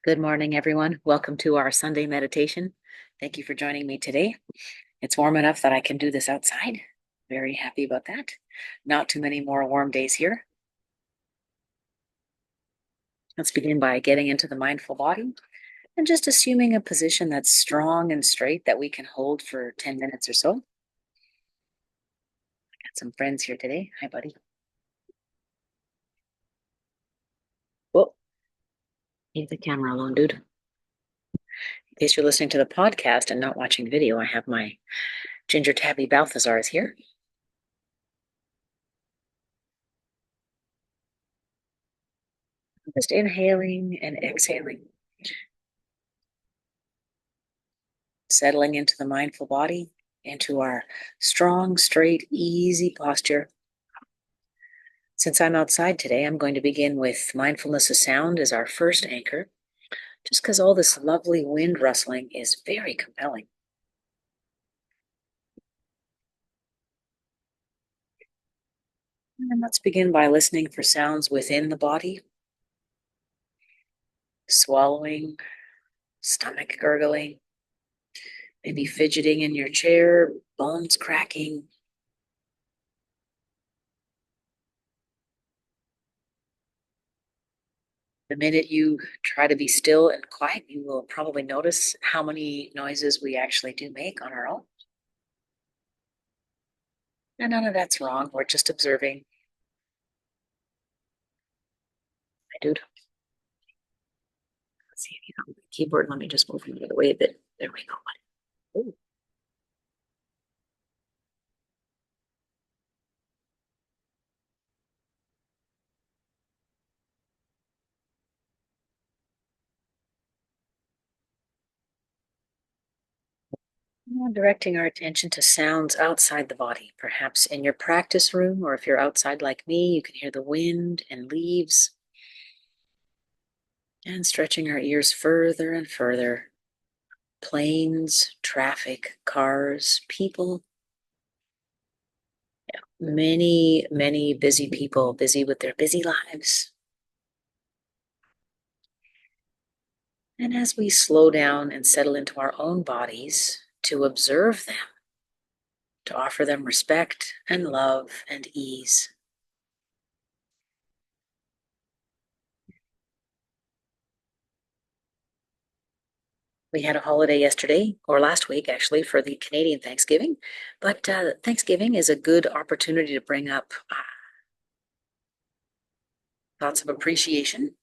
Good morning, everyone. Welcome to our Sunday meditation. Thank you for joining me today. It's warm enough that I can do this outside. Very happy about that. Not too many more warm days here. Let's begin by getting into the mindful body and just assuming a position that's strong and straight that we can hold for 10 minutes or so. Got some friends here today. Hi, buddy. Whoa, leave the camera alone, dude. In case you're listening to the podcast and not watching video, I have my ginger tabby Balthazars here. Just inhaling and exhaling. Settling into the mindful body, into our strong, straight, easy posture. Since I'm outside today, I'm going to begin with mindfulness of sound as our first anchor, just because all this lovely wind rustling is very compelling. And let's begin by listening for sounds within the body. Swallowing, stomach gurgling, maybe fidgeting in your chair, bones cracking. The minute you try to be still and quiet, you will probably notice how many noises we actually do make on our own. And none of that's wrong. We're just observing. I do. Let's see if you know the keyboard. Let me just move it away a bit. There we go. Ooh. Now directing our attention to sounds outside the body, perhaps in your practice room, or if you're outside like me, you can hear the wind and leaves. And stretching our ears further and further. Planes, traffic, cars, people. Yeah. Many, many busy people, busy with their busy lives. And as we slow down and settle into our own bodies to observe them, to offer them respect and love and ease. We had a holiday yesterday, or last week actually, for the Canadian Thanksgiving. But Thanksgiving is a good opportunity to bring up thoughts of appreciation.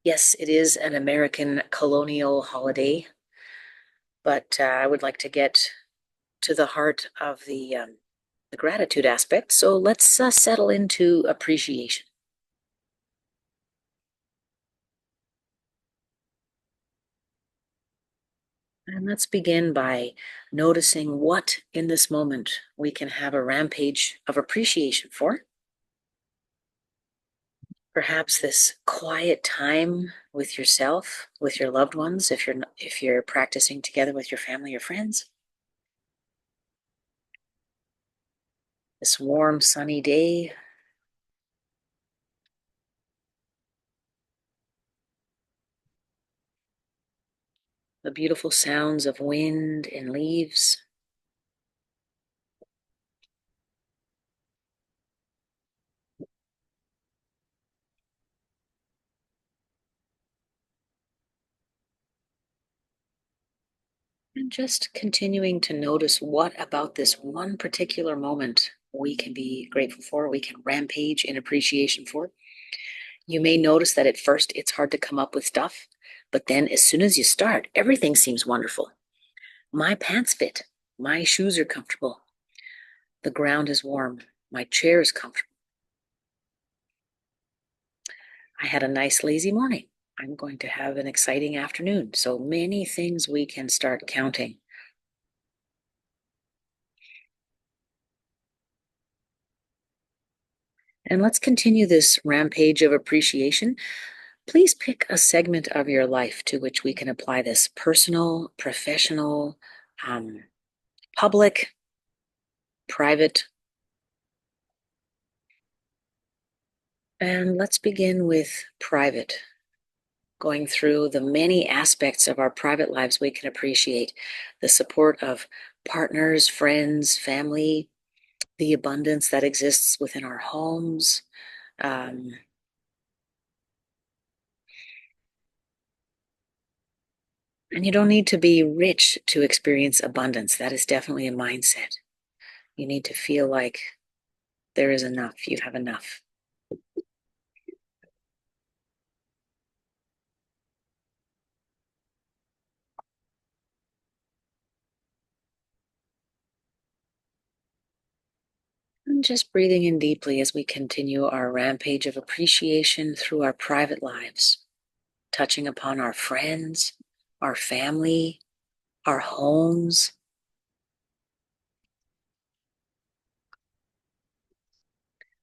Yes, it is an American colonial holiday, but I would like to get to the heart of the gratitude aspect. So let's settle into appreciation. And let's begin by noticing what in this moment we can have a rampage of appreciation for. Perhaps this quiet time with yourself, with your loved ones, if you're practicing together with your family or friends. This warm, sunny day. The beautiful sounds of wind and leaves. And just continuing to notice what about this one particular moment we can be grateful for, we can rampage in appreciation for. You may notice that at first it's hard to come up with stuff, but then as soon as you start, everything seems wonderful. My pants fit. My shoes are comfortable. The ground is warm. My chair is comfortable. I had a nice lazy morning. I'm going to have an exciting afternoon. So many things we can start counting. And let's continue this rampage of appreciation. Please pick a segment of your life to which we can apply this: personal, professional, public, private. And let's begin with private, going through the many aspects of our private lives we can appreciate the support of partners, friends, family, the abundance that exists within our homes. Um, and you don't need to be rich to experience abundance. That is definitely a mindset. You need to feel like there is enough, you have enough. And just breathing in deeply as we continue our rampage of appreciation through our private lives, touching upon our friends, our family, our homes.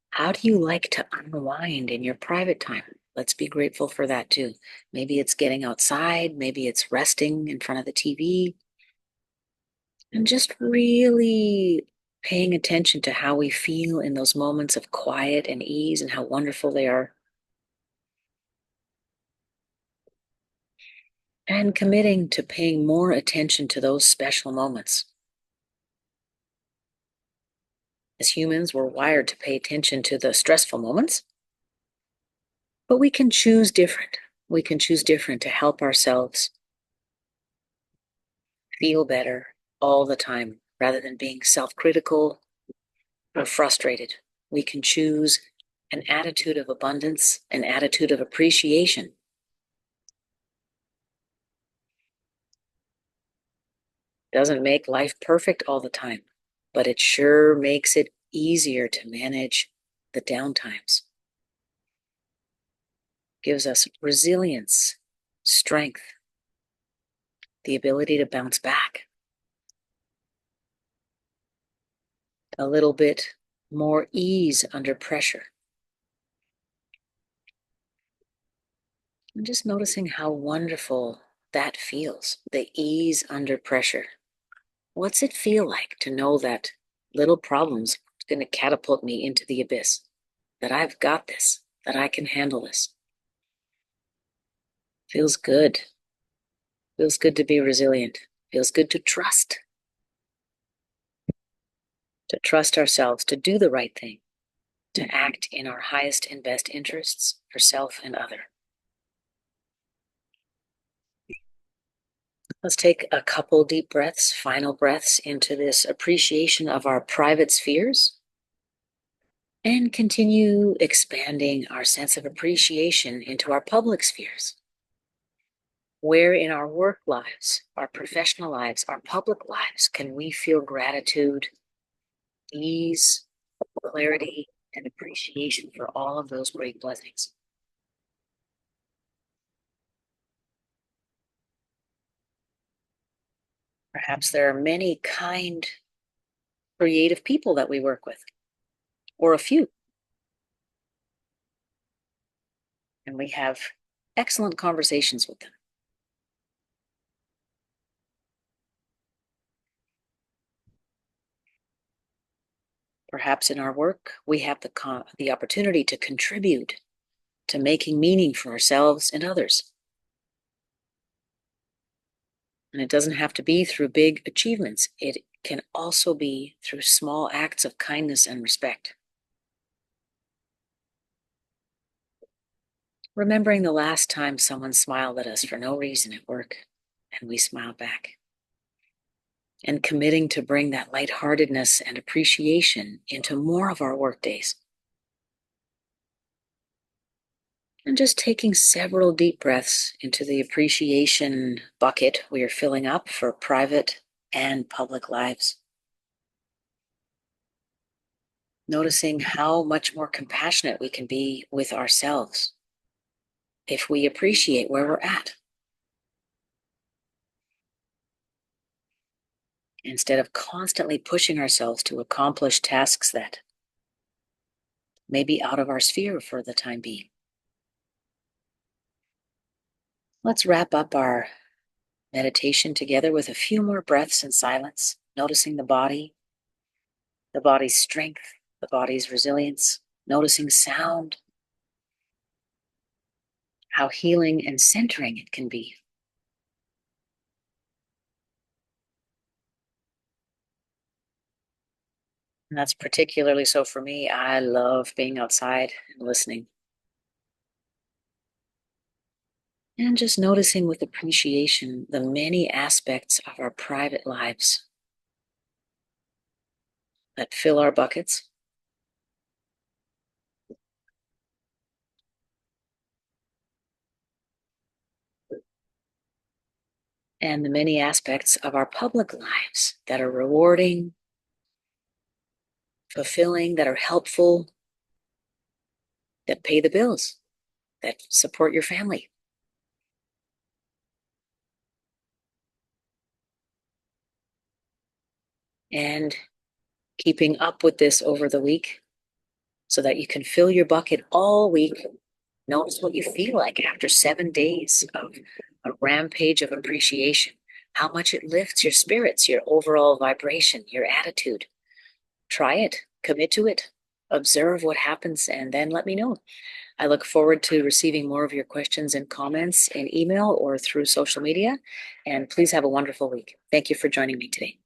How do you like to unwind in your private time? Let's be grateful for that too. Maybe it's getting outside, maybe it's resting in front of the TV, and just really paying attention to how we feel in those moments of quiet and ease and how wonderful they are. And committing to paying more attention to those special moments. As humans, we're wired to pay attention to the stressful moments, but we can choose different. We can choose different to help ourselves feel better all the time rather than being self critical or frustrated. We can choose an attitude of abundance, an attitude of appreciation. Doesn't make life perfect all the time, but it sure makes it easier to manage the downtimes. Gives us resilience, strength, the ability to bounce back, a little bit more ease under pressure. And just noticing how wonderful that feels, the ease under pressure. What's it feel like to know that little problems are going to catapult me into the abyss? That I've got this, that I can handle this. Feels good. Feels good to be resilient. Feels good to trust ourselves, to do the right thing, to act in our highest and best interests for self and other. Let's take a couple deep breaths, final breaths into this appreciation of our private spheres and continue expanding our sense of appreciation into our public spheres. Where in our work lives, our professional lives, our public lives, can we feel gratitude, ease, clarity, and appreciation for all of those great blessings? Perhaps there are many kind, creative people that we work with, or a few, and we have excellent conversations with them. Perhaps in our work, we have the opportunity to contribute to making meaning for ourselves and others. And it doesn't have to be through big achievements. It can also be through small acts of kindness and respect. Remembering the last time someone smiled at us for no reason at work, and we smiled back. And committing to bring that lightheartedness and appreciation into more of our work days. And just taking several deep breaths into the appreciation bucket we are filling up for private and public lives. Noticing how much more compassionate we can be with ourselves if we appreciate where we're at, instead of constantly pushing ourselves to accomplish tasks that may be out of our sphere for the time being. Let's wrap up our meditation together with a few more breaths in silence, noticing the body's strength, the body's resilience, noticing sound, how healing and centering it can be. And that's particularly so for me. I love being outside and listening. And just noticing with appreciation the many aspects of our private lives that fill our buckets, and the many aspects of our public lives that are rewarding, fulfilling, that are helpful, that pay the bills, that support your family. And keeping up with this over the week so that you can fill your bucket all week. Notice what you feel like after 7 days of a rampage of appreciation, how much it lifts your spirits, your overall vibration, your attitude. Try it, commit to it, observe what happens, and then let me know. I look forward to receiving more of your questions and comments in email or through social media. And please have a wonderful week. Thank you for joining me today.